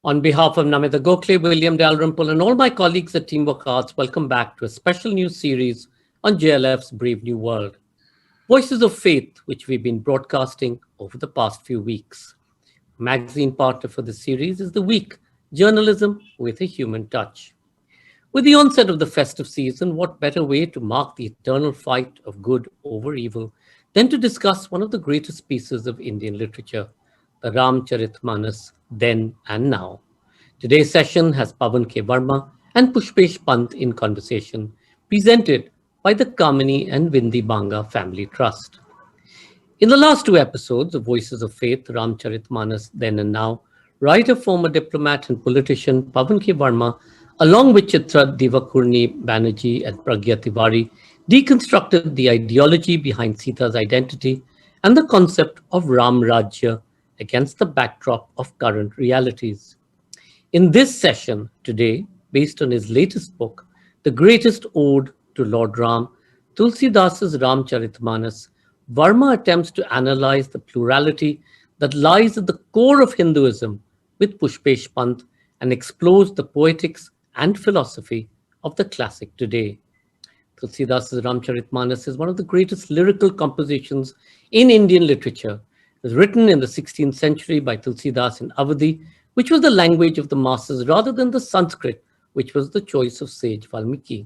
On behalf of Namita Gokhale, William Dalrymple, and all my colleagues at Teamwork Arts, welcome back to a special new series on JLF's Brave New World, Voices of Faith, which we've been broadcasting over the past few weeks. Magazine partner for this series is The Week, Journalism with a Human Touch. With the onset of the festive season, what better way to mark the eternal fight of good over evil than to discuss one of the greatest pieces of Indian literature, the Ramcharitmanas, Then and Now. Today's session has Pavan K. Varma and Pushpesh Pant in conversation, presented by the Kamini and Vindi Banga Family Trust. In the last two episodes of Voices of Faith, Ramcharitmanas, Then and Now, writer, former diplomat and politician Pavan K. Varma, along with Chitra Divakurni Banerjee and Pragya Tiwari, deconstructed the ideology behind Sita's identity and the concept of Ram Rajya against the backdrop of current realities. In this session today, based on his latest book, The Greatest Ode to Lord Ram, Tulsidas Ramcharitmanas, Varma attempts to analyze the plurality that lies at the core of Hinduism with Pushpesh Pant and explores the poetics and philosophy of the classic today. Tulsidas Ramcharitmanas is one of the greatest lyrical compositions in Indian literature. It was written in the 16th century by Tulsidas in Awadhi, which was the language of the masses rather than the Sanskrit, which was the choice of sage Valmiki.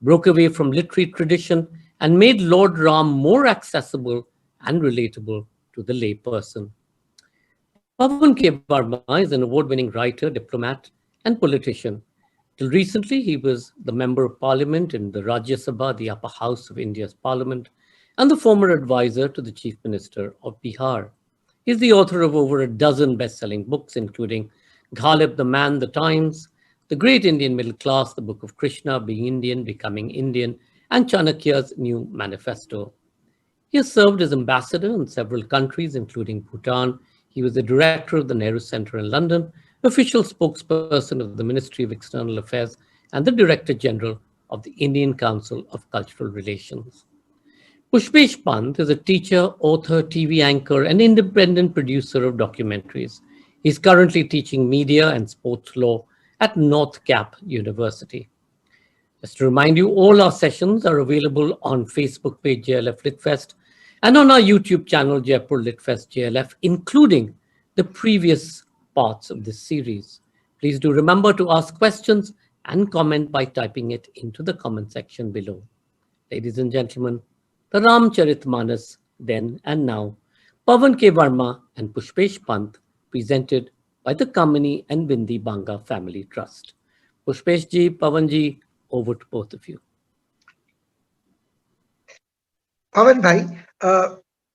Broke away from literary tradition and made Lord Ram more accessible and relatable to the layperson. Pavan K. Varma is an award-winning writer, diplomat, and politician. Till recently, he was the Member of Parliament in the Rajya Sabha, the upper house of India's parliament, and the former advisor to the Chief Minister of Bihar. He is the author of over a dozen best-selling books, including Ghalib, the Man, the Times, The Great Indian Middle Class, The Book of Krishna, Being Indian, Becoming Indian, and Chanakya's New Manifesto. He has served as ambassador in several countries, including Bhutan. He was the director of the Nehru Center in London, official spokesperson of the Ministry of External Affairs, and the Director General of the Indian Council of Cultural Relations. Pushpesh Pant is a teacher, author, TV anchor, and independent producer of documentaries. He's currently teaching media and sports law at North Cap University. Just to remind you, all our sessions are available on Facebook page JLF Litfest and on our YouTube channel Jaipur Litfest JLF, including the previous parts of this series. Please do remember to ask questions and comment by typing it into the comment section below. Ladies and gentlemen, the Ramcharitmanas, Then and Now, Pavan K. Varma and Pushpesh Pant, presented by the Kamini and Vindi Banga Family Trust. Pushpesh ji, Pavan ji, over to both of you. Pavan bhai,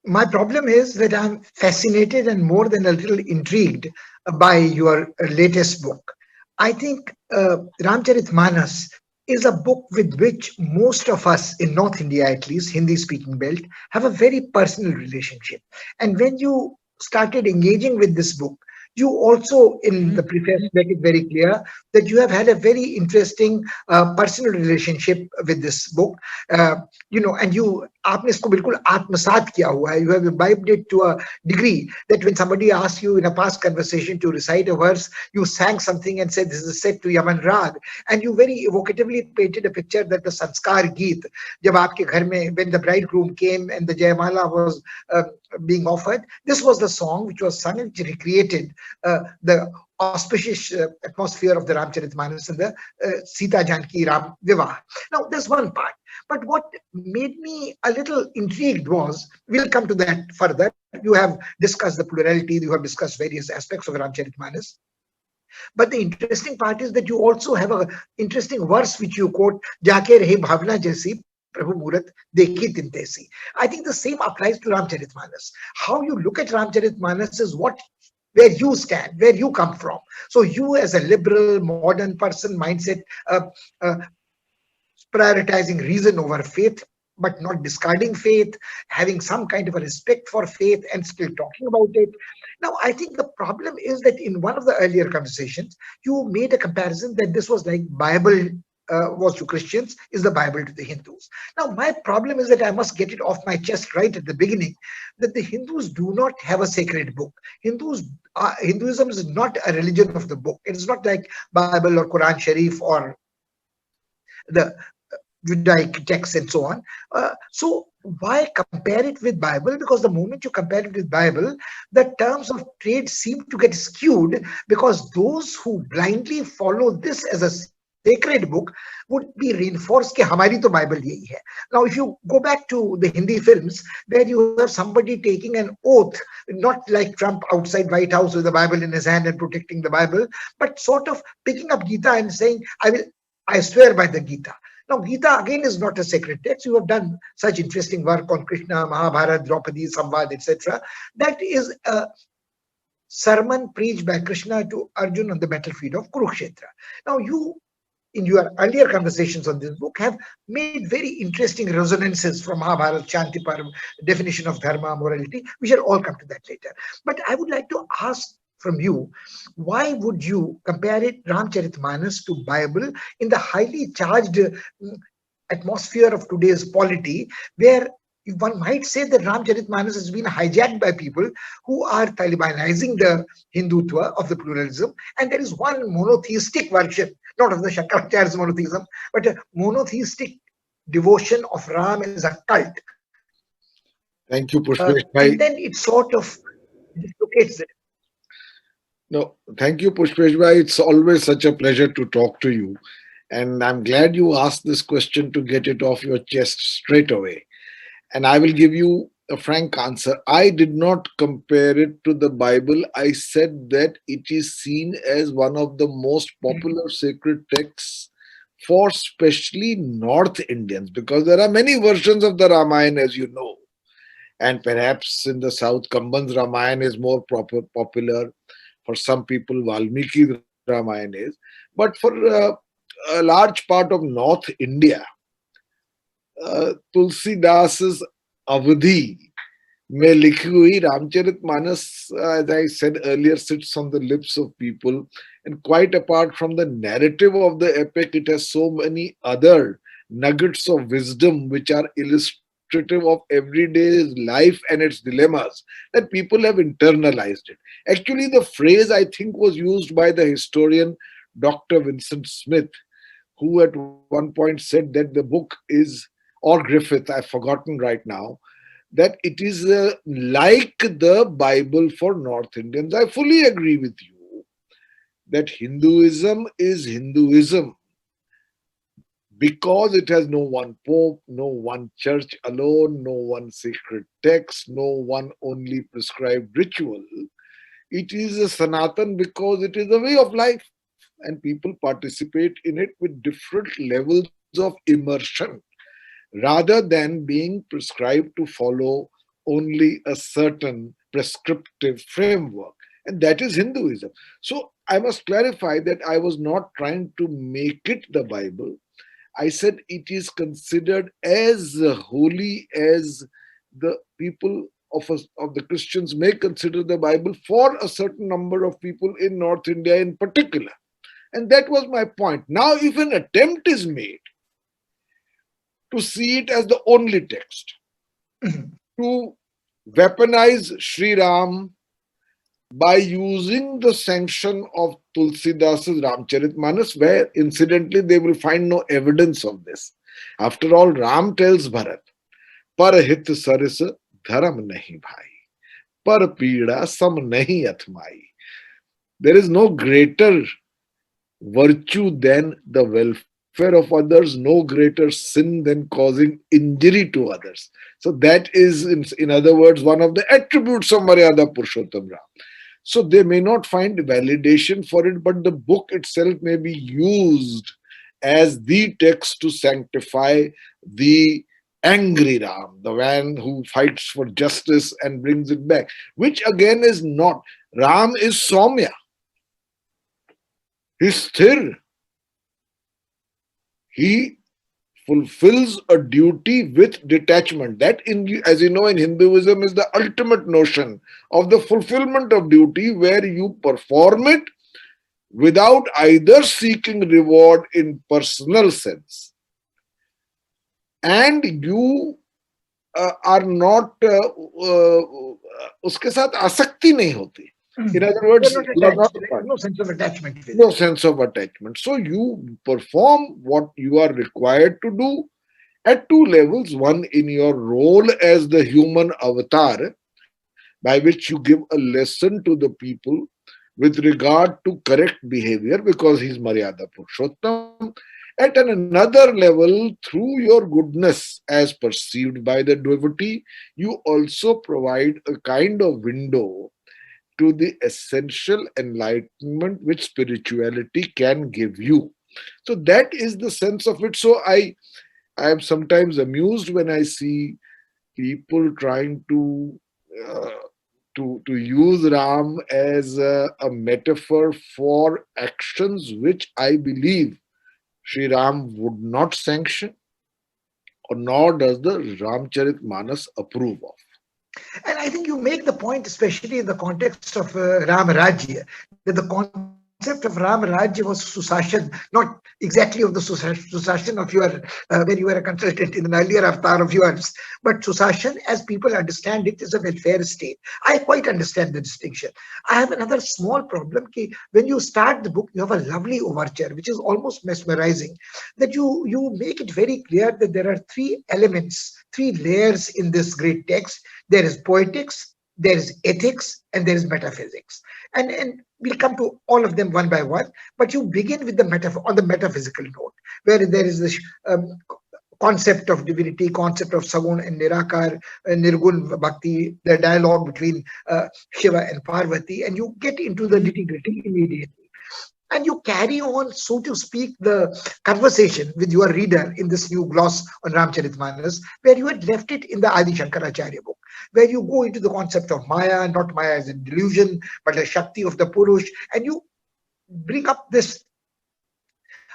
my problem is that I'm fascinated and more than a little intrigued by your latest book. I think Ramcharitmanas is a book with which most of us in North India, at least Hindi-speaking belt, have a very personal relationship. And when you started engaging with this book, you also, in the preface, make it very clear that you have had a very interesting personal relationship with this book. And you आपने इसको बिल्कुल आत्मसात किया हुआ है. You have imbibed it to a degree that when somebody asked you in a past conversation to recite a verse, you sang something and said this is set to Yaman Rag, and you very evocatively painted a picture that the Sanskar Geet, जब आपके घर में, when the bridegroom came and the Jayamala was being offered, this was the song which was sung and which recreated the auspicious atmosphere of the Ramcharitmanas and the Sita Janki Ram Vivah. Now, there's one part. But what made me a little intrigued was, we'll come to that further. You have discussed the plurality, you have discussed various aspects of Ramcharitmanas. But the interesting part is that you also have an interesting verse which you quote, Jaake rahe bhavna jaisi, Prabhu Murat dekhi tintesi. I think the same applies to Ramcharitmanas. How you look at Ramcharitmanas is where you stand, where you come from. So you as a liberal, modern person mindset, prioritizing reason over faith, but not discarding faith, having some kind of a respect for faith and still talking about it. Now, I think the problem is that in one of the earlier conversations, you made a comparison that this was like Bible was to Christians is the Bible to the Hindus. Now, my problem is that I must get it off my chest right at the beginning that the Hindus do not have a sacred book. Hinduism is not a religion of the book. It is not like Bible or Quran Sharif or the Judaic texts and so on. So why compare it with Bible? Because the moment you compare it with Bible, the terms of trade seem to get skewed because those who blindly follow this as a sacred book would be reinforced कि हमारी तो Bible यही है. Now, if you go back to the Hindi films where you have somebody taking an oath, not like Trump outside White House with the Bible in his hand and protecting the Bible, but sort of picking up Gita and saying, I swear by the Gita. Now, Gita again is not a sacred text. You have done such interesting work on Krishna, Mahabharata, Draupadi, Samvad, etc. That is a sermon preached by Krishna to Arjun on the battlefield of Kurukshetra. Now, you, in your earlier conversations on this book, have made very interesting resonances from Mahabharata, Shanti Parv, definition of dharma, morality. We shall all come to that later. But I would like to ask from you, why would you compare it, Ramcharitmanas, to Bible in the highly charged atmosphere of today's polity, where one might say that Ramcharitmanas has been hijacked by people who are Talibanizing the Hindutva of the pluralism, and there is one monotheistic version, not of the Shankaracharya's monotheism, but a monotheistic devotion of Ram as a cult. Thank you, Pushpesh And Bhai. then it sort of dislocates it. No, thank you, Pushpesh Bhai. It's always such a pleasure to talk to you. And I'm glad you asked this question to get it off your chest straight away. And I will give you a frank answer. I did not compare it to the Bible. I said that it is seen as one of the most popular sacred texts for especially North Indians, because there are many versions of the Ramayana, as you know. And perhaps in the South, Kamban's Ramayana is more popular. For some people, Valmiki's Ramayana is. But for a large part of North India, Tulsidas Avadhi में लिखी हुई Ramcharitmanas, as I said earlier, sits on the lips of people. And quite apart from the narrative of the epic, it has so many other nuggets of wisdom which are illustrative of everyday life and its dilemmas that people have internalized it. Actually, the phrase I think was used by the historian Dr. Vincent Smith, who at one point said that the book is, or Griffith, I've forgotten right now, that it is like the Bible for North Indians. I fully agree with you that Hinduism is Hinduism because it has no one pope, no one church alone, no one sacred text, no one only prescribed ritual. It is a Sanatan because it is a way of life and people participate in it with different levels of immersion rather than being prescribed to follow only a certain prescriptive framework. And that is Hinduism. So I must clarify that I was not trying to make it the Bible. I said it is considered as holy as the people of the Christians may consider the Bible for a certain number of people in North India in particular. And that was my point. Now, if an attempt is made to see it as the only text, to weaponize Sri Ram by using the sanction of Tulsidas Ramcharitmanas, where incidentally they will find no evidence of this. After all, Ram tells Bharat, Parahit saris dharam nahi bhai, par pida sam nahi athmai. There is no greater virtue than the welfare of others, no greater sin than causing injury to others. So that is, in other words, one of the attributes of Maryada Purushottam Ram. So they may not find validation for it, but the book itself may be used as the text to sanctify the angry Ram, the man who fights for justice and brings it back, which again is not. Ram is Soumya. He's sthir. He fulfills a duty with detachment. That, as you know, in Hinduism is the ultimate notion of the fulfillment of duty, where you perform it without either seeking reward in personal sense, and you are not उसके साथ आसक्ति नहीं होती. In other You're words, not you are not attached. a There is part. no sense of attachment with No it. sense of attachment. So you perform what you are required to do at two levels. One, in your role as the human avatar, by which you give a lesson to the people with regard to correct behavior, because he's Maryada Purushottam. At another level, through your goodness as perceived by the devotee, you also provide a kind of window to the essential enlightenment which spirituality can give you. So that is the sense of it. So I am sometimes amused when I see people trying uh, to use Ram as a metaphor for actions which I believe Sri Ram would not sanction, or nor does the Ramcharitmanas approve of. And I think you make the point, especially in the context of Ram Rajya, that the concept of Ram Rajya was Susashan, not exactly of the Susashan of your, when you were a consultant in an earlier avatar of yours, but Susashan, as people understand it, is a welfare state. I quite understand the distinction. I have another small problem. Ki when you start the book, you have a lovely overture, which is almost mesmerizing, that you make it very clear that there are three elements, three layers in this great text. There is poetics, there is ethics, and there is metaphysics. And we'll come to all of them one by one. But you begin with the on the metaphysical note, where there is this concept of divinity, concept of Sagun and Nirakar, Nirgun Bhakti, the dialogue between Shiva and Parvati, and you get into the nitty gritty immediately. And you carry on, so to speak, the conversation with your reader in this new gloss on Ramcharitmanas, where you had left it in the Adi Shankaracharya book, where you go into the concept of Maya, not Maya as a delusion, but a Shakti of the Purush, and you bring up this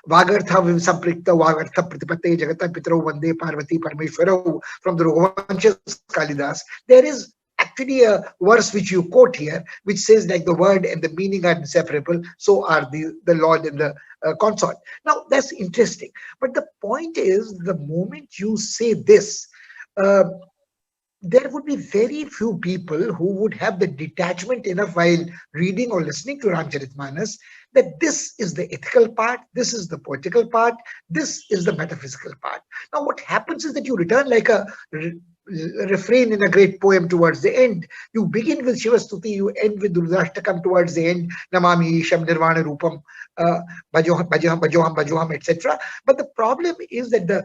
Vagartha Samprikta Vagartha Pratipate Jagata Pitro Vande Parvati Parmeshwaro from the Raghuvanshas Kalidas. There is actually a verse which you quote here, which says like the word and the meaning are inseparable, so are the Lord and the consort. Now that's interesting. But the point is, the moment you say this, uh, there would be very few people who would have the detachment enough while reading or listening to Ramcharitmanas that this is the ethical part, this is the poetical part, this is the metaphysical part. Now, what happens is that you return like a refrain in a great poem towards the end. You begin with Shivastuti, you end with Durudashtakam towards the end, Namami Isham Nirvana Rupam, Bhajoham, Bhajoham, Bhajoham, Bhajoham, etc. But the problem is that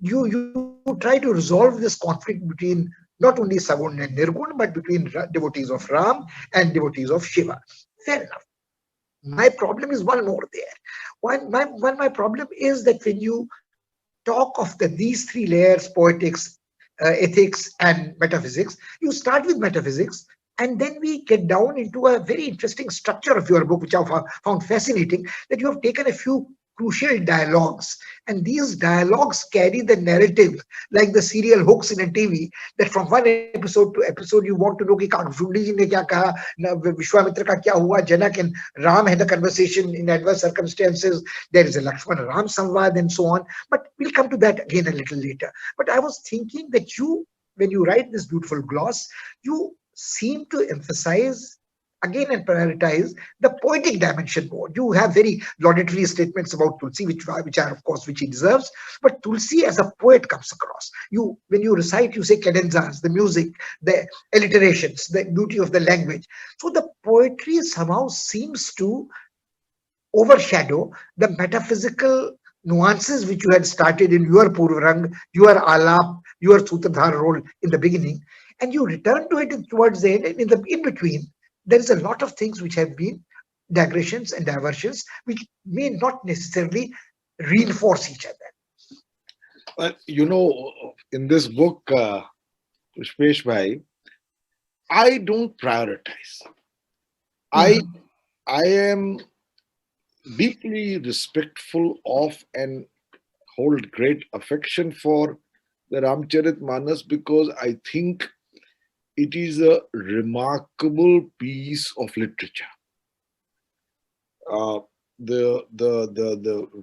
you try to resolve this conflict between not only Sagun and Nirgun, but between devotees of Ram and devotees of Shiva. Fair enough. My problem is one more there. My problem is that when you talk of these three layers, poetics, ethics, and metaphysics, you start with metaphysics, and then we get down into a very interesting structure of your book, which I found fascinating, that you have taken a few crucial dialogues, and these dialogues carry the narrative like the serial hooks in a TV, that from one episode to episode you want to know कि Shunli ji ने क्या कहा, Vishwamitra का क्या हुआ, Janak and Ram had a conversation in adverse circumstances, there is a Lakshman Ram Samvad and so on. But we'll come to that again a little later. But I was thinking that you, when you write this beautiful gloss, you seem to emphasize again and prioritize the poetic dimension more. You have very laudatory statements about Tulsi, which are of course which he deserves, but Tulsi as a poet comes across. You, when you recite, you say cadenzas, the music, the alliterations, the beauty of the language. So the poetry somehow seems to overshadow the metaphysical nuances which you had started in your Purvarang, your Alap, your Sutradhar role in the beginning, and you return to it towards the end, and in the in between, there is a lot of things which have been digressions and diversions, which may not necessarily reinforce each other. Well, in this book, Pushpesh Bhai, I don't prioritize. I Mhm. I am deeply respectful of and hold great affection for the Ramcharitmanas, because I think it is a remarkable piece of literature. uh, the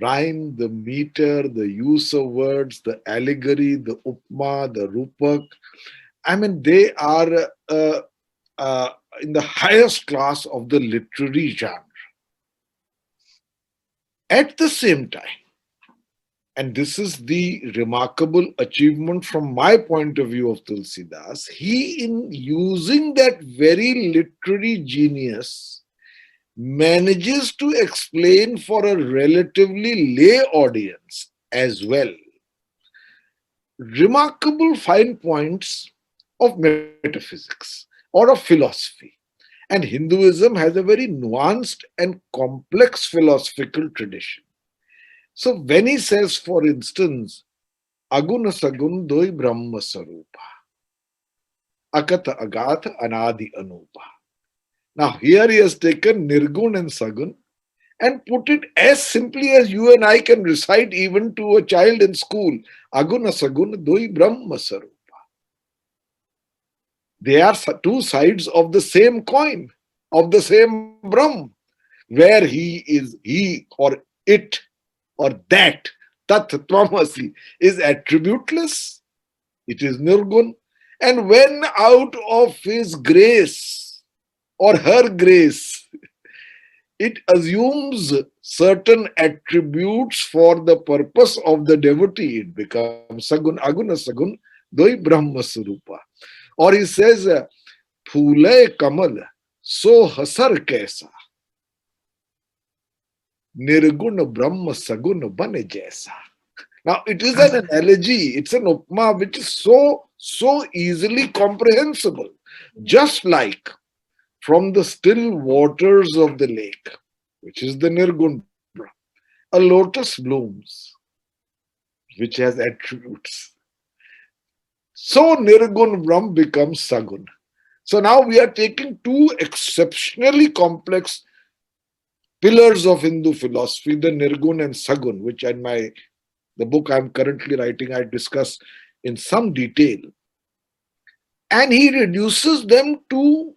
rhyme, the meter, the use of words, the allegory, the upma, the rupak. I mean, they are uh, in the highest class of the literary genre. At the same time, and this is the remarkable achievement from my point of view of Tulsidas, he, in using that very literary genius, manages to explain for a relatively lay audience as well remarkable fine points of metaphysics or of philosophy. And Hinduism has a very nuanced and complex philosophical tradition. So when he says, for instance, Aguna Sagun Doi Brahma Sarupa, Akata Agatha Anadi Anupa. Now here he has taken Nirgun and Sagun and put it as simply as you and I can recite even to a child in school. Aguna Saguna Doi Brahma Sarupa. They are two sides of the same coin, of the same Brahm, where he or it or that, Tat Tvamasi, is attributeless, it is Nirgun, and when out of his grace or her grace, it assumes certain attributes for the purpose of the devotee, it becomes Sagun, Aguna Sagun, Doi Brahma Surupa. Or he says, Phule Kamal, so hasar kaisa, Nirgun Brahma Sagun Bane jaisa. Now, it is an analogy, it's an upma which is so easily comprehensible. Just like from the still waters of the lake, which is the Nirgun Brahma, a lotus blooms, which has attributes. So Nirgun Brahm becomes Sagun. So now we are taking two exceptionally complex pillars of Hindu philosophy, the Nirgun and Sagun, which in the book I'm currently writing, I discuss in some detail. And he reduces them to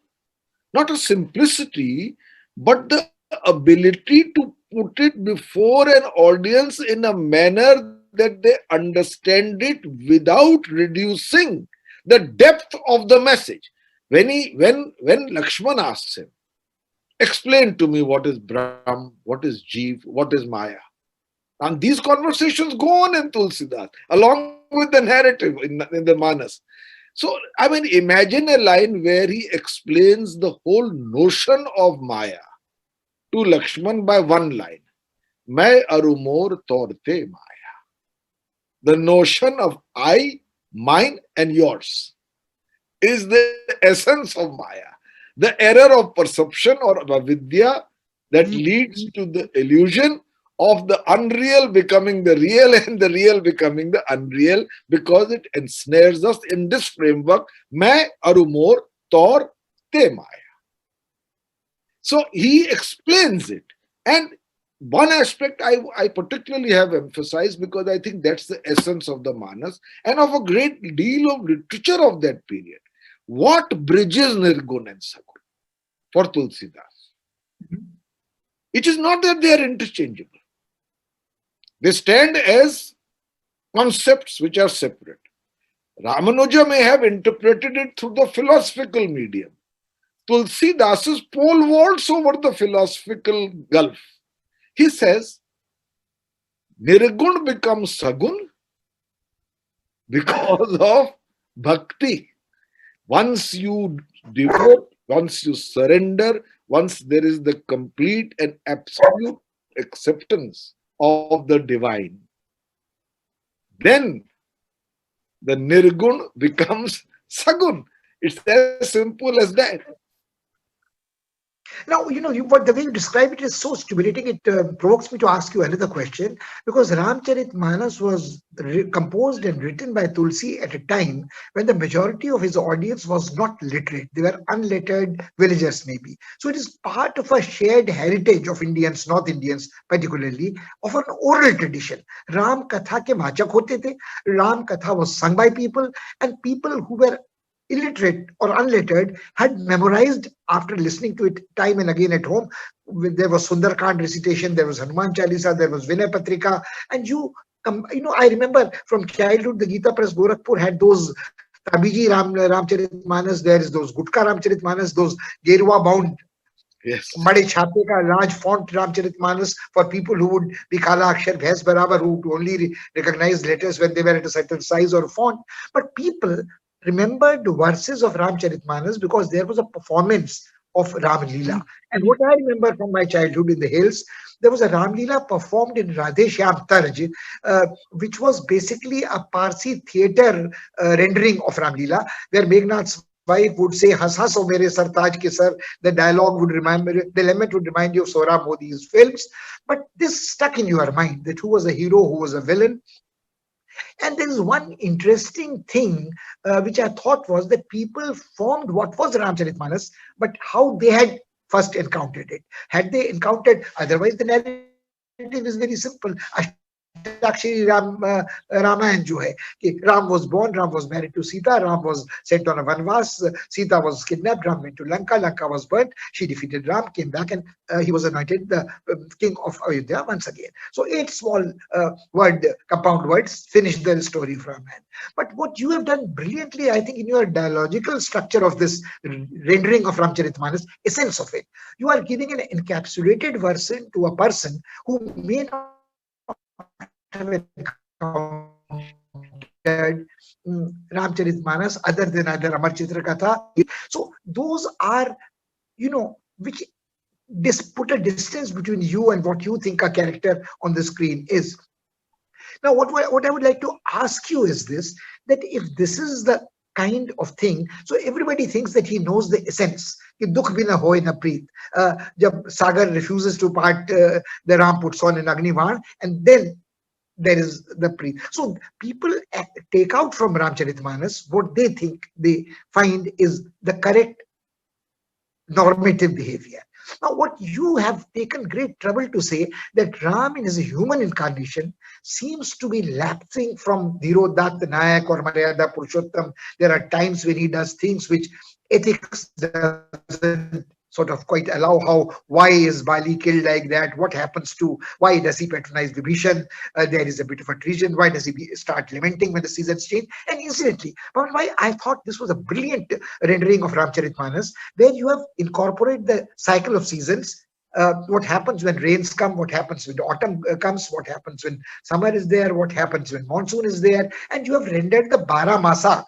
not a simplicity, but the ability to put it before an audience in a manner that they understand it without reducing the depth of the message. When Lakshman asks him, explain to me what is Brahm, what is Jeev, what is Maya. And these conversations go on in Tulsidas, along with the narrative in the Manas. So, I mean, imagine a line where he explains the whole notion of Maya to Lakshman by one line. Main arumor torte Maya. The notion of I, mine, and yours is the essence of Maya. The error of perception or avidya that leads to the illusion of the unreal becoming the real and the real becoming the unreal, because it ensnares us in this framework, Main arumor tor te Maya. So he explains it. And one aspect I particularly have emphasized, because I think that's the essence of the Manas and of a great deal of literature of that period. What bridges Nirgun and Sagun for Tulsidas? It is not that they are interchangeable. They stand as concepts which are separate. Ramanuja may have interpreted it through the philosophical medium. Tulsidas's pole vaults over the philosophical gulf. He says, Nirgun becomes Sagun because of bhakti. Once you devote, once you surrender, once there is the complete and absolute acceptance of the divine, then the Nirgun becomes Sagun. It's as simple as that. Now, what the way you describe it is so stimulating. It provokes me to ask you another question, because Ramcharitmanas was composed and written by Tulsi at a time when the majority of his audience was not literate. They were unlettered villagers, maybe. So it is part of a shared heritage of Indians, North Indians particularly, of an oral tradition. Ram Katha ke Vachak hote the. Ram Katha was sung by people, and people who were illiterate or unlettered, had memorized after listening to it time and again at home. There was Sundarkand recitation, there was Hanuman Chalisa, there was Vinay Patrika, and I remember from childhood, the Gita Press Gorakhpur had those Tabiji Ramcharitmanas, there is those Gutka Ramcharitmanas, those Gerua bound Yes. बड़े छापे का large font Ramcharitmanas for people who would be Kala Akshar Bhais Barabar, who would only recognize letters when they were at a certain size or font. But people remembered the verses of Ramcharitmanas because there was a performance of Ram Leela. And what I remember from my childhood in the hills, there was a Ram Leela performed in Radhe Shyam Tarj, which was basically a Parsi theatre rendering of Ram Leela, where Meghnad's wife would say, "Has has o mere sartaj ke sir." The dialogue would the element would remind you of Sora Modi's films. But this stuck in your mind that who was a hero, who was a villain. And there is one interesting thing which I thought was that people formed what was Ramcharitmanas, but how they had first encountered it. Had they encountered, otherwise the narrative is very simple. Ashtakshari Ramayana जो है कि Ram was born, Ram was married to Sita, Ram was sent on a vanvas, Sita was kidnapped, Ram went to Lanka, Lanka was burnt, she defeated Ram, came back, and he was anointed the king of Ayodhya once again. So 8 small compound words finished the story for a man. But what you have done brilliantly, I think, in your dialogical structure of this rendering of Ramcharitmanas, essence of it, you are giving an encapsulated version to a person who may not have encountered Ramcharitmanas other than either Amar Chitra Katha. So those are, which put a distance between you and what you think a character on the screen is. Now, what I would like to ask you is this, that if this is the kind of thing, so everybody thinks that he knows the essence. कि दुख भी ना होए ना प्रीत. जब Sagar refuses to part, the Ram puts on an Agnivan, and then there is the Preet. So people take out from Ramcharitmanas what they think they find is the correct normative behavior. Now, what you have taken great trouble to say that Ram in his human incarnation seems to be lapsing from Dhirodat Nayak or Maryada Purushottam. There are times when he does things which ethics doesn't sort of quite allow. Why is Bali killed like that? What happens to, why does he patronize Vibhishan? There is a bit of a treason. Why does he start lamenting when the seasons change? And incidentally, but why I thought this was a brilliant rendering of Ramcharitmanas, where you have incorporated the cycle of seasons. What happens when rains come, what happens when autumn comes, what happens when summer is there, what happens when monsoon is there, and you have rendered the Bara Masa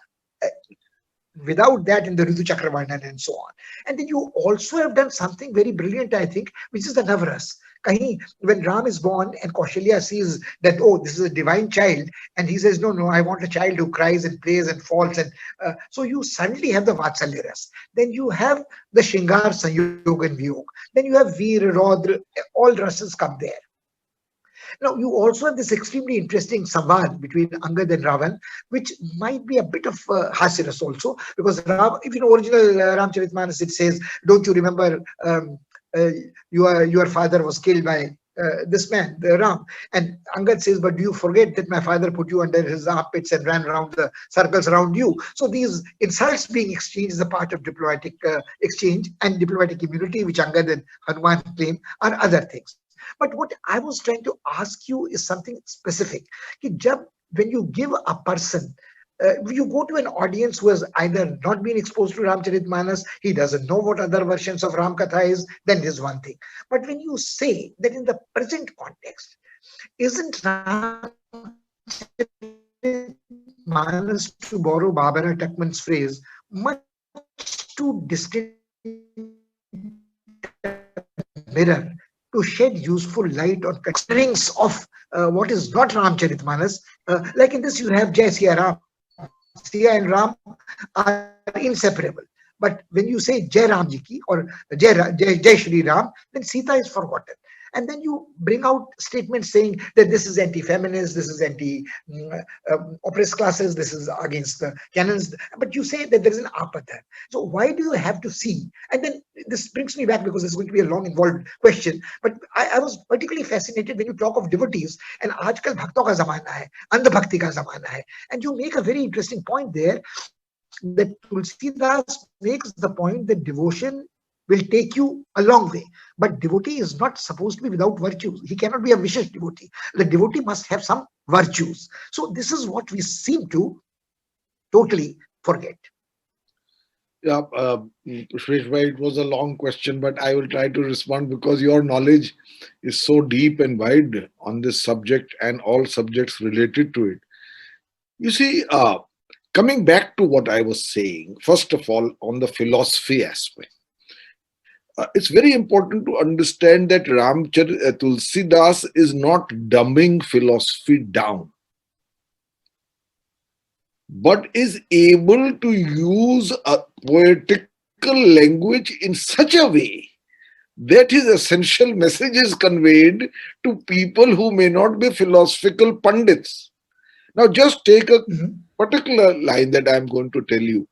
without that in the Ritu Chakravarnan and so on. And then you also have done something very brilliant, I think, which is the Navras. Kahin, when Ram is born and Kaushalya sees that, oh, this is a divine child, and he says, no, no, I want a child who cries and plays and falls. And so you suddenly have the Vatsalya Ras. Then you have the Shingar, Sanyog and Viyog. Then you have Veer, Rodra, all rasas come there. Now, you also have this extremely interesting samvad between Angad and Ravan, which might be a bit of hasiras also, because if you know original Ramcharitmanas, it says, don't you remember your father was killed by this man, the Ram. And Angad says, but do you forget that my father put you under his armpits and ran around the circles around you? So these insults being exchanged is a part of diplomatic exchange and diplomatic immunity, which Angad and Hanuman claim are other things. But what I was trying to ask you is something specific. When you give a person, you go to an audience who has either not been exposed to Ramcharitmanas, he doesn't know what other versions of Ram Katha is, then there's one thing. But when you say that in the present context, isn't Ramcharitmanas, to borrow Barbara Tuchman's phrase, much too distant mirror to shed useful light on strings of what is not Ramcharitmanas? Like in this, you have Jai Siya Ram. Siya and Ram are inseparable. But when you say Jai Ram Ji ki or Jai Shri Ram, then Sita is forgotten. And then you bring out statements saying that this is anti-feminist, this is anti-oppressed classes, this is against the canons. But you say that there is an apatha. So why do you have to see? And then this brings me back, because it's going to be a long, involved question. But I was particularly fascinated when you talk of devotees. And aajkal bhakto ka zamana hai, andh bhakti ka zamana hai. And you make a very interesting point there, that Tulsidas makes the point that devotion will take you a long way. But devotee is not supposed to be without virtues. He cannot be a vicious devotee. The devotee must have some virtues. So this is what we seem to totally forget. Yeah, Pushpesh bhai, it was a long question, but I will try to respond because your knowledge is so deep and wide on this subject and all subjects related to it. You see, coming back to what I was saying, first of all, on the philosophy aspect, it's very important to understand that Tulsidas is not dumbing philosophy down, but is able to use a poetical language in such a way that his essential message is conveyed to people who may not be philosophical pundits. Now, just take a Mhm. particular line that I am going to tell you.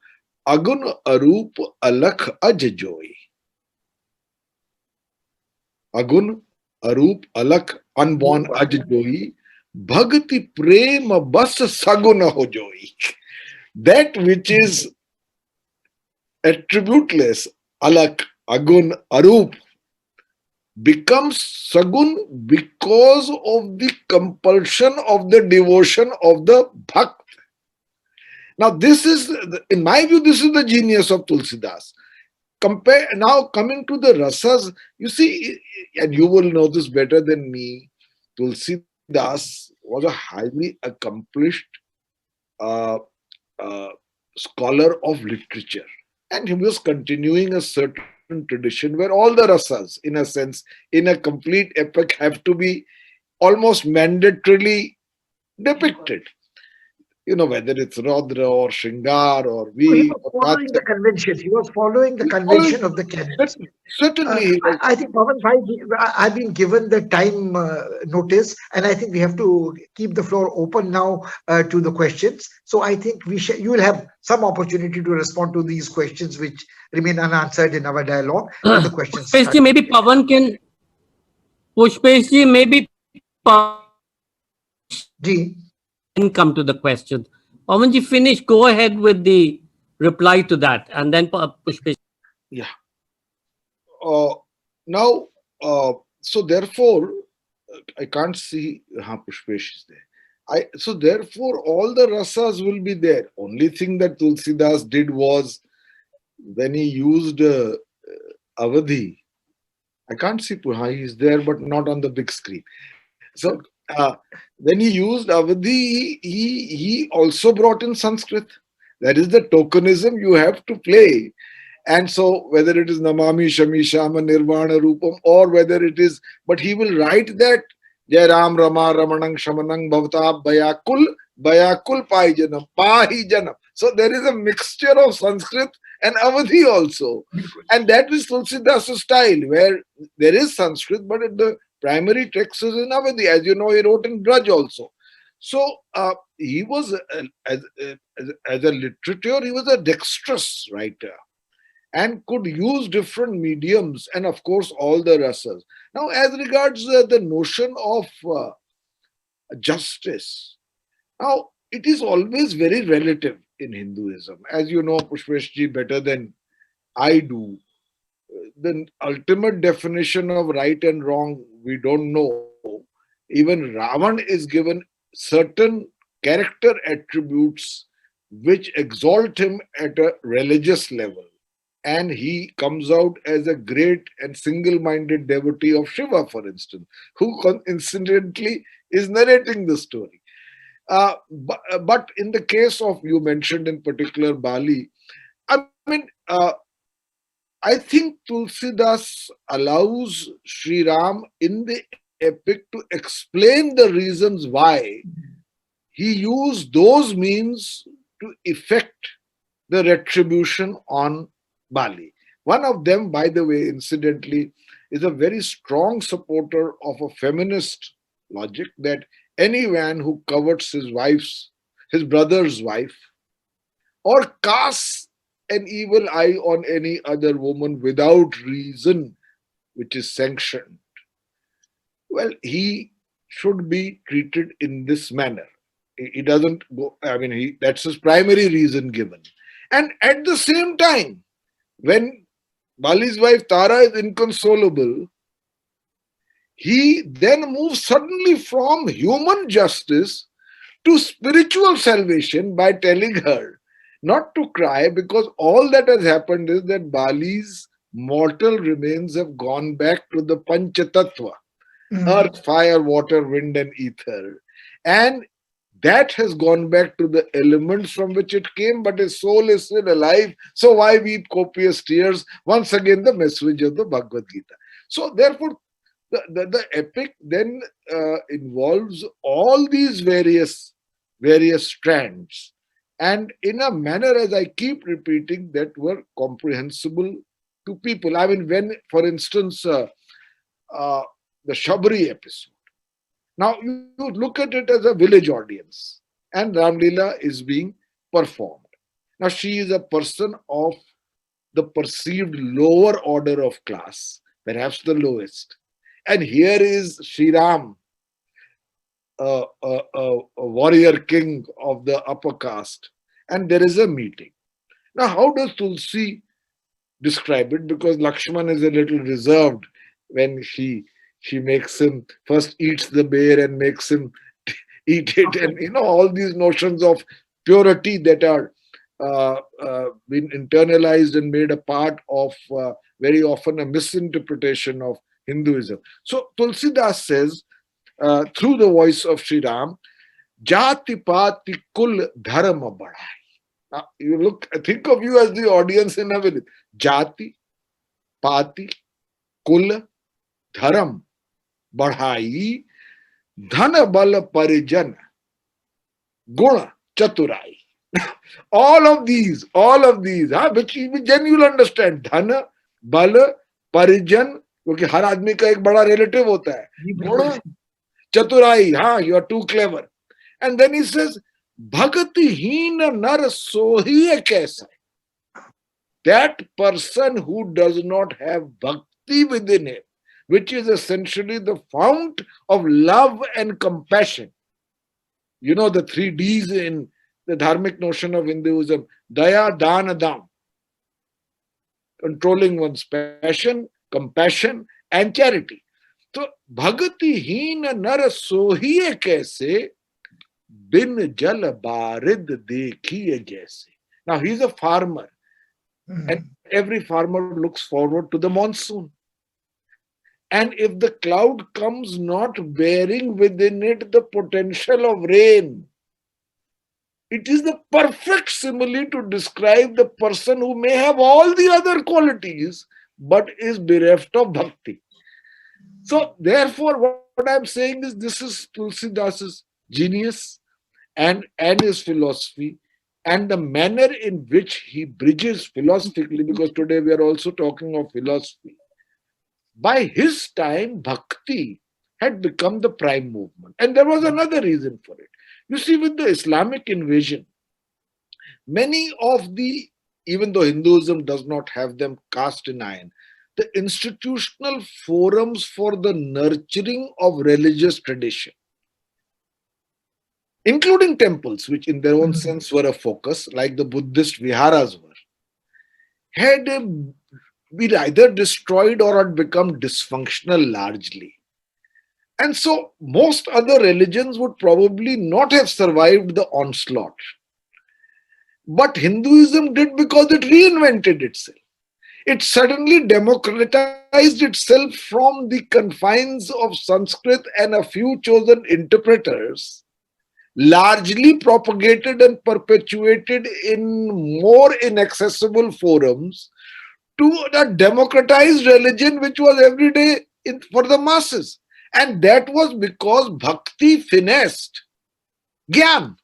Agun arup alakh ajjoy. Agun arup alakh unborn ajjoy. Bhagati prema bas saguna ho joy. That which is attributeless, alak, agun, arup, becomes sagun because of the compulsion of the devotion of the bhakt. Now, this is, in my view, this is the genius of Tulsidas. Compare now coming to the rasas, you see, and you will know this better than me. Tulsidas was a highly accomplished uh, uh, scholar of literature, and he was continuing a certain tradition where all the rasas, in a sense, in a complete epic, have to be almost mandatorily depicted. You know, whether it's Rodra or Shringar or So he V was or following Tatya. the convention. He was following the He's following, convention of the canons. certainly he was. I think Pavan Bhai, I've been given the time notice, and I think we have to keep the floor open now to the questions. So I think you will have some opportunity to respond to these questions which remain unanswered in our dialogue when the questions Pushpesh start ji, maybe coming in. Pavan can. Pushpesh ji, maybe Ji, then come to the questions. Pavan ji, finish. Go ahead with the reply to that, and then Pushpesh. Yeah. Uh, Now, so therefore, I can't see. Pushpesh is there. So therefore, all the rasas will be there. Only thing that Tulsidas did was when he used Avadhi. I can't see Puha. He's there, but not on the big screen. So when he used Avadhi, he also brought in Sanskrit. That is the tokenism you have to play. And so whether it is Namami Shami Shama Nirvana Rupam or whether it is, but he will write that Jai Ram Rama Ramanang Shamanang Bhavata Bayakul Pai Janam Pahi Janam. So there is a mixture of Sanskrit and Avadhi also. And that is Tulsidas' style, where there is Sanskrit, but the primary text is in Avadhi. As you know, he wrote in Braj also. So he was, as a literature, he was a dexterous writer and could use different mediums and, of course, all the rasas. Now, as regards the notion of justice, now it is always very relative in Hinduism. As you know, Pushpeshji, better than I do, the ultimate definition of right and wrong, we don't know. Even Ravan is given certain character attributes which exalt him at a religious level. And he comes out as a great and single minded devotee of Shiva, for instance, who incidentally is narrating the story. But in the case of, you mentioned in particular Bali, I mean, I think Tulsidas allows Sri Ram in the epic to explain the reasons why he used those means to effect the retribution on Bali. One of them, by the way, incidentally, is a very strong supporter of a feminist logic that any man who covets his brother's wife, or casts an evil eye on any other woman without reason which is sanctioned, well, he should be treated in this manner. He doesn't go, I mean, that's his primary reason given. And at the same time, when Bali's wife Tara is inconsolable, he then moves suddenly from human justice to spiritual salvation by telling her not to cry, because all that has happened is that Bali's mortal remains have gone back to the Panchatattva: Mm. earth, fire, water, wind, and ether. And that has gone back to the elements from which it came, but his soul is still alive. So why weep copious tears? Once again, the message of the Bhagavad Gita. So therefore, the epic then involves all these various strands, and in a manner, as I keep repeating, that were comprehensible to people. I mean, when, for instance, uh, the Shabri episode. Now you look at it as a village audience, and Ramlila is being performed. Now she is a person of the perceived lower order of class, perhaps the lowest. And here is Sri Ram, a warrior king of the upper caste, and there is a meeting. Now, how does Tulsi describe it? Because Lakshman is a little reserved when she makes him first eats the bear and makes him eat it, and all these notions of purity that are been internalized and made a part of very often a misinterpretation of Hinduism. So Tulsidas says, through the voice of Sri Ram, Jati Pati Kul Dharma Badhai. Now, think of you as the audience in a village. Jati, Pati, Kul, Dharam, Badhai, Dhana Bala Parijan, Guna, Chaturai. all of these, which then you'll understand. Dhana, Bala, Parijan, क्योंकि हर आदमी का एक बड़ा relative होता है. गुण, चतुराई, you are too clever. And then he says, Bhagatihin nar sohiye kaisa. That person who does not have bhakti within him, which is essentially the fount of love and compassion. You know the 3 Ds in the dharmic notion of Hinduism: Daya, Dana, Dam. Controlling one's passion, compassion, and charity. So, Bhagatihin nar sohiye kaise, bin jal barid dekhiye jaise. Now, he's a farmer, and every farmer looks forward to the monsoon. And if the cloud comes not bearing within it the potential of rain, it is the perfect simile to describe the person who may have all the other qualities but is bereft of bhakti. So, therefore, what I'm saying is this is Tulsidas's genius and his philosophy, and the manner in which he bridges philosophically, because today we are also talking of philosophy. By his time, bhakti had become the prime movement. And there was another reason for it. You see, with the Islamic invasion, many of the, even though Hinduism does not have them cast in iron, the institutional forums for the nurturing of religious tradition, including temples, which in their own sense were a focus, like the Buddhist viharas were, had been either destroyed or had become dysfunctional largely. And so most other religions would probably not have survived the onslaught. But Hinduism did, because it reinvented itself. It suddenly democratized itself from the confines of Sanskrit and a few chosen interpreters, largely propagated and perpetuated in more inaccessible forums, to a democratized religion which was every day for the masses. And that was because bhakti finessed Gyan.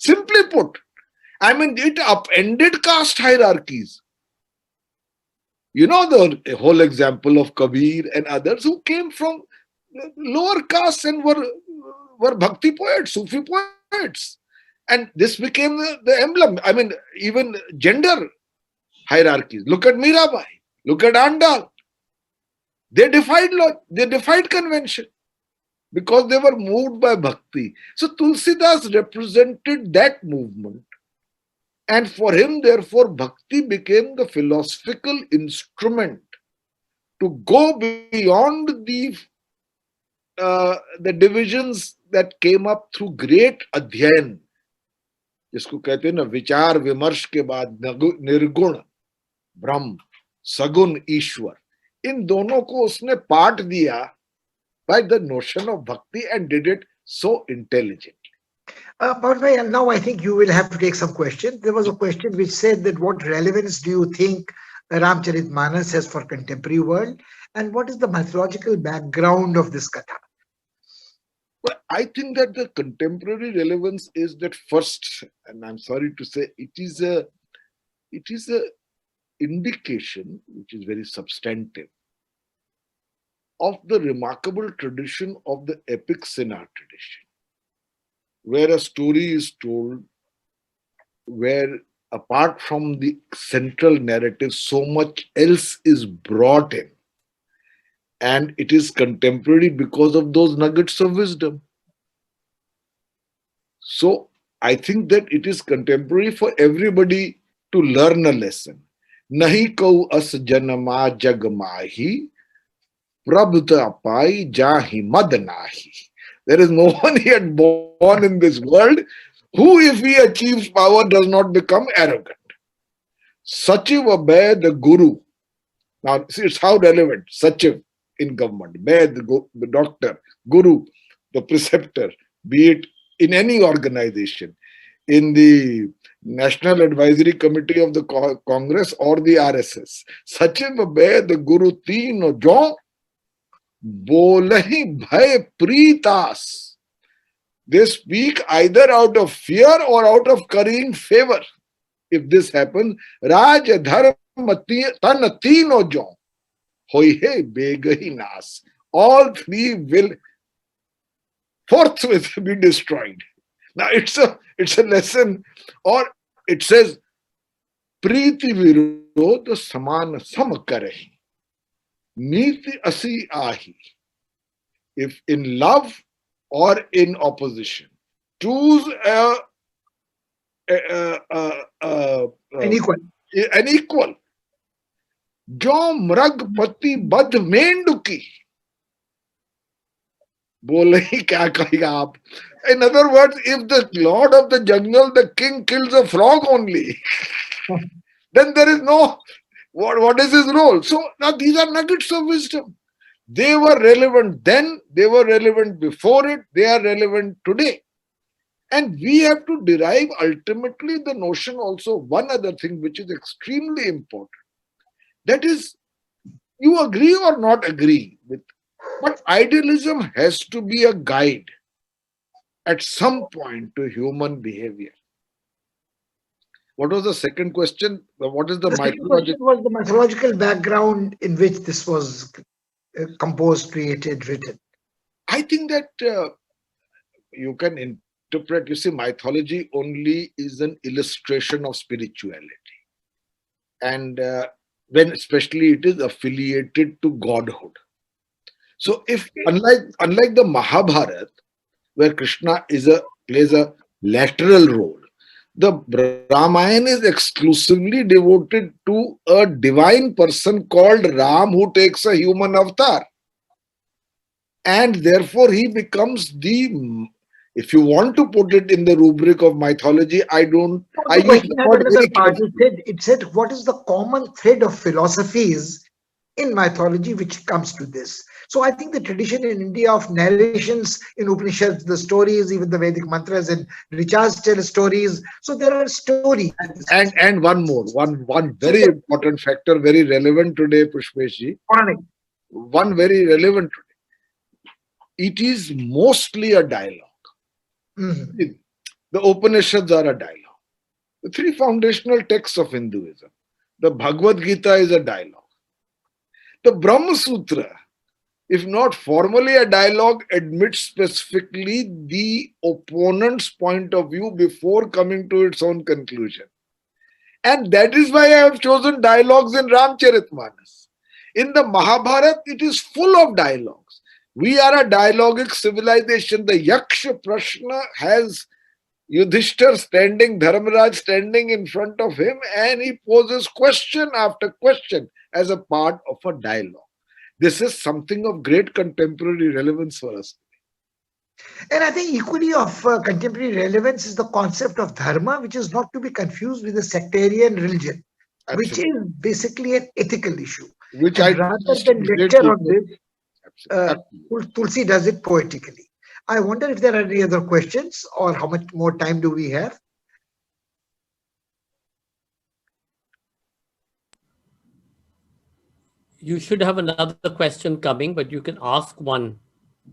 Simply put, I mean, it upended caste hierarchies. You know the whole example of Kabir and others who came from lower castes and were bhakti poets, Sufi poets. And this became the emblem. I mean, even gender hierarchies. Look at Mirabai. Look at Andal. They defied law. They defied convention because they were moved by bhakti. So Tulsidas represented that movement. And for him, therefore, bhakti became the philosophical instrument to go beyond the divisions that came up through great adhyayan, जिसको कहते हैं ना विचार विमर्श के बाद निर्गुण ब्रह्म सगुण ईश्वर, इन दोनों को उसने पाठ दिया by the notion of bhakti and did it so intelligently. Pavan, now I think you will have to take some questions. There was a question which said that what relevance do you think Ramcharitmanas has for contemporary world, and what is the mythological background of this katha? Well, I think that the contemporary relevance is that first, and I'm sorry to say, it is a indication which is very substantive of the remarkable tradition of the epic Sena tradition, where a story is told, where apart from the central narrative, so much else is brought in. And it is contemporary because of those nuggets of wisdom. So I think that it is contemporary for everybody to learn a lesson. Nahi kau as janama jag mahi, prabhuta pai jahi mad nahi. There is no one yet born in this world who, if he achieves power, does not become arrogant. Sachiv abhay the guru. Now, see, it's how relevant. Sachiv in government, Bed, the doctor, Guru, the preceptor, be it in any organization, in the National Advisory Committee of the Congress or the RSS. Sachiv abhay the Guru Teeno jo bolahi bhay pritas. They speak either out of fear or out of currying favor. If this happens, Raj dharma tan teeno jo. All three will forthwith be destroyed. Now it's a lesson, or it says Priti virod samana samakarehi. Niti asi ahi. If in love or in opposition, choose An equal. An equal. जो मृग पति बद मेंढुकी बोले ही क्या कहेगा आप. In other words, if the lord of the jungle, the king, kills a frog only, then there is no what is his role. So now these are nuggets of wisdom. They were relevant then, they were relevant before it, they are relevant today. And we have to derive ultimately the notion also, one other thing which is extremely important. That is, you agree or not agree with, but idealism has to be a guide at some point to human behavior. What was the second question? What is the mythological? Was the mythological background in which this was composed, created, written? I think that you can interpret, you see, mythology only is an illustration of spirituality. And when especially it is affiliated to godhood. So if unlike the Mahabharata, where Krishna plays a lateral role, the Ramayana is exclusively devoted to a divine person called Ram who takes a human avatar. And therefore he becomes the, if you want to put it in the rubric of mythology, I use the word very carefully. It said, what is the common thread of philosophies in mythology which comes to this? So I think the tradition in India of narrations in Upanishads, the stories, even the Vedic mantras and Richas tell stories. So there are stories. And one more, one very important factor, very relevant today, Pushpesh. One very relevant today. It is mostly a dialogue. Mm-hmm. The Upanishads are a dialogue. The three foundational texts of Hinduism. The Bhagavad Gita is a dialogue. The Brahma Sutra, if not formally a dialogue, admits specifically the opponent's point of view before coming to its own conclusion. And that is why I have chosen dialogues in Ramcharitmanas. In the Mahabharata, it is full of dialogues. We are a dialogic civilization. The Yaksha Prashna has Yudhishthir standing, Dharmaraj standing in front of him, and he poses question after question as a part of a dialogue. This is something of great contemporary relevance for us. And I think equally of contemporary relevance is the concept of dharma, which is not to be confused with the sectarian religion, which is Absolutely. basically an ethical issue. Which I And rather teach than in great lecture on detail. this, Absolutely. Tulsi does it poetically. I wonder if there are any other questions or how much more time do we have? You should have another question coming, but you can ask one,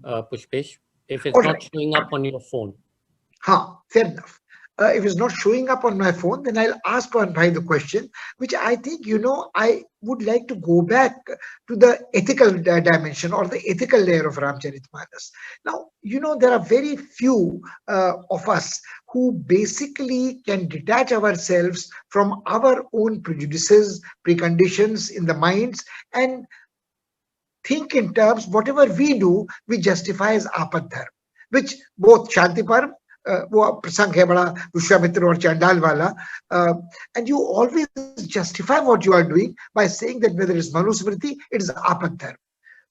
Pushpesh, if it's All not right. showing up on your phone. Fair enough. If it's not showing up on my phone, then I'll ask on by the question, which I think, I would like to go back to the ethical dimension or the ethical layer of Ramcharitmanas. Now, there are very few of us who basically can detach ourselves from our own prejudices, preconditions in the minds, and think in terms, whatever we do, we justify as आपद धर्म, which both शांति पर्व, वो प्रसंग है बड़ा विश्वामित्र और चांडाल वाला, and you always justify what you are doing by saying that whether it's manusmriti, it is आपद धर्म.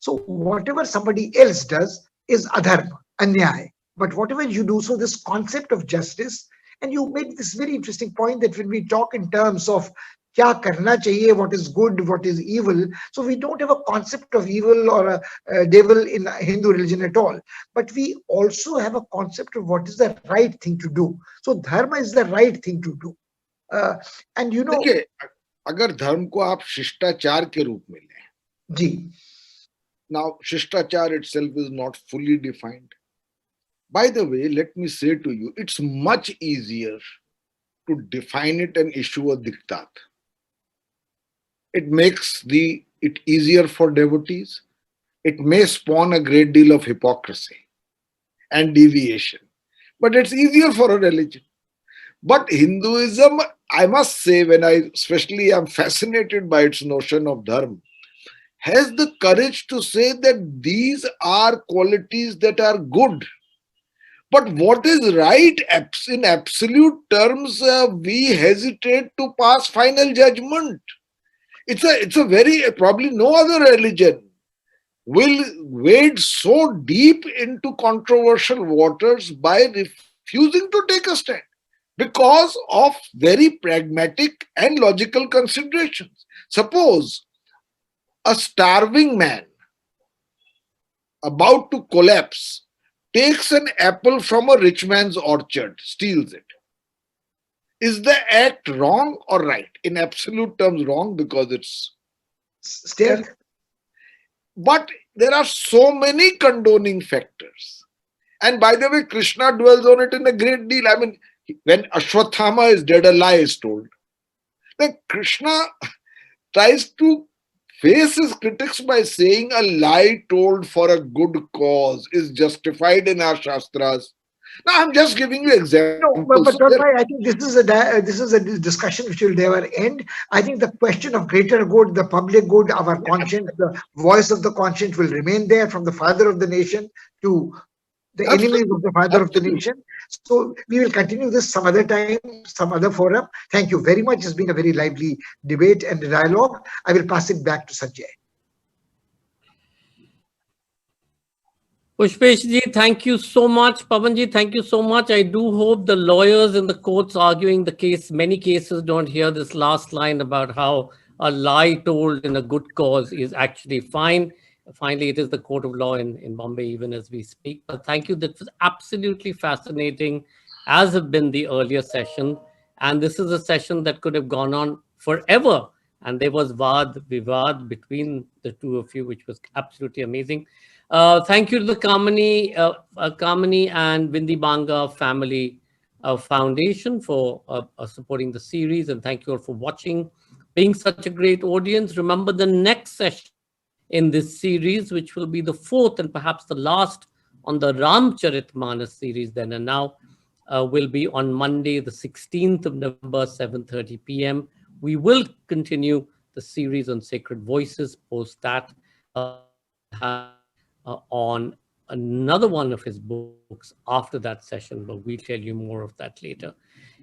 So whatever somebody else does is adharma, anyaya. But whatever you do, so this concept of justice, and you made this very interesting point that when we talk in terms of kya karna chahiye, what is good, what is evil, so we don't have a concept of evil or a devil in Hindu religion at all. But we also have a concept of what is the right thing to do. So dharma is the right thing to do. Uh, and देखिए, अगर धर्म को आप शिष्टाचार के रूप में लें, ji. now शिष्टाचार itself is not fully defined. By the way, let me say to you, it's much easier to define it and issue a diktat. It makes it easier for devotees. It may spawn a great deal of hypocrisy and deviation, but it's easier for a religion. But Hinduism, I must say, when I especially am fascinated by its notion of dharma, has the courage to say that these are qualities that are good. But what is right in absolute terms, we hesitate to pass final judgment. It's a very, probably no other religion will wade so deep into controversial waters by refusing to take a stand because of very pragmatic and logical considerations. Suppose a starving man about to collapse takes an apple from a rich man's orchard, steals it. Is the act wrong or right? In absolute terms, wrong because it's stealth. Stealth. But there are so many condoning factors. And by the way, Krishna dwells on it in a great deal. I mean, when Ashwathama is dead, a lie is told. Then Krishna tries to face his critics by saying a lie told for a good cause is justified in our Shastras. Now, I'm just giving you No, examples. but I think this is a discussion which will never end. I think the question of greater good, the public good, our conscience, the voice of the conscience will remain there from the father of the nation to the enemies of the father of the Absolutely. nation. So we will continue this some other time, some other forum. Thank you very much. It's been a very lively debate and dialogue. I will pass it back to Sanjay. Pushpesh ji, thank you so much. Pavan ji, thank you so much. I do hope the lawyers in the courts arguing the case, many cases don't hear this last line about how a lie told in a good cause is actually fine. Finally, it is the court of law in Bombay, even as we speak. But thank you. That was absolutely fascinating, as have been the earlier session. And this is a session that could have gone on forever. And there was vivad between the two of you, which was absolutely amazing. Thank you to the Kamini and Vindi Banga Family Foundation for supporting the series, and thank you all for watching, being such a great audience. Remember the next session in this series, which will be the fourth and perhaps the last on the Ramcharitmanas series then and now, will be on Monday, the 16th of November, 7:30 p.m. We will continue the series on sacred voices post that. We will have on another one of his books after that session, but we'll tell you more of that later.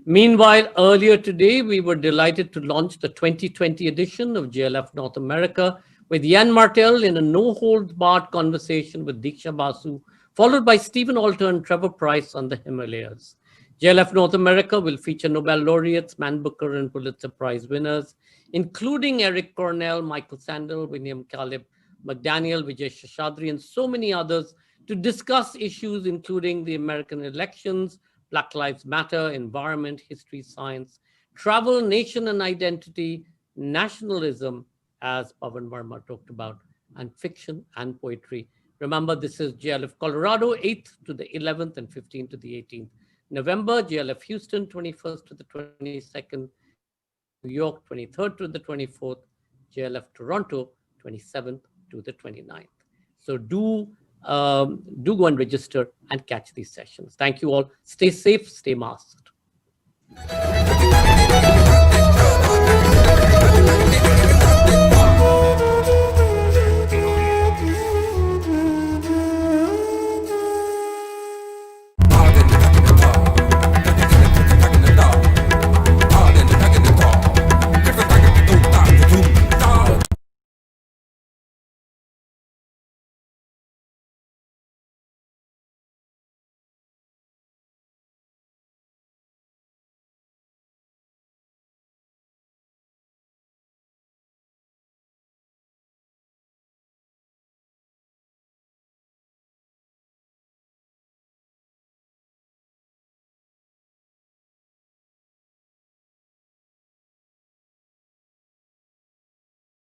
Meanwhile, earlier today, we were delighted to launch the 2020 edition of JLF North America with Jan Martel in a no-holds-barred conversation with Diksha Basu, followed by Stephen Alter and Trevor Price on the Himalayas. JLF North America will feature Nobel laureates, Man Booker, and Pulitzer Prize winners, including Eric Cornell, Michael Sandel, William Caleb McDaniel, Vijay Shashadri, and so many others to discuss issues including the American elections, Black Lives Matter, environment, history, science, travel, nation and identity, nationalism, as Pavan Varma talked about, and fiction and poetry. Remember, this is JLF Colorado, 8th to the 11th and 15th to the 18th November, JLF Houston, 21st to the 22nd, New York, 23rd to the 24th, JLF Toronto, 27th to the 29th. So do go and register and catch these sessions. Thank you all. Stay safe, stay masked.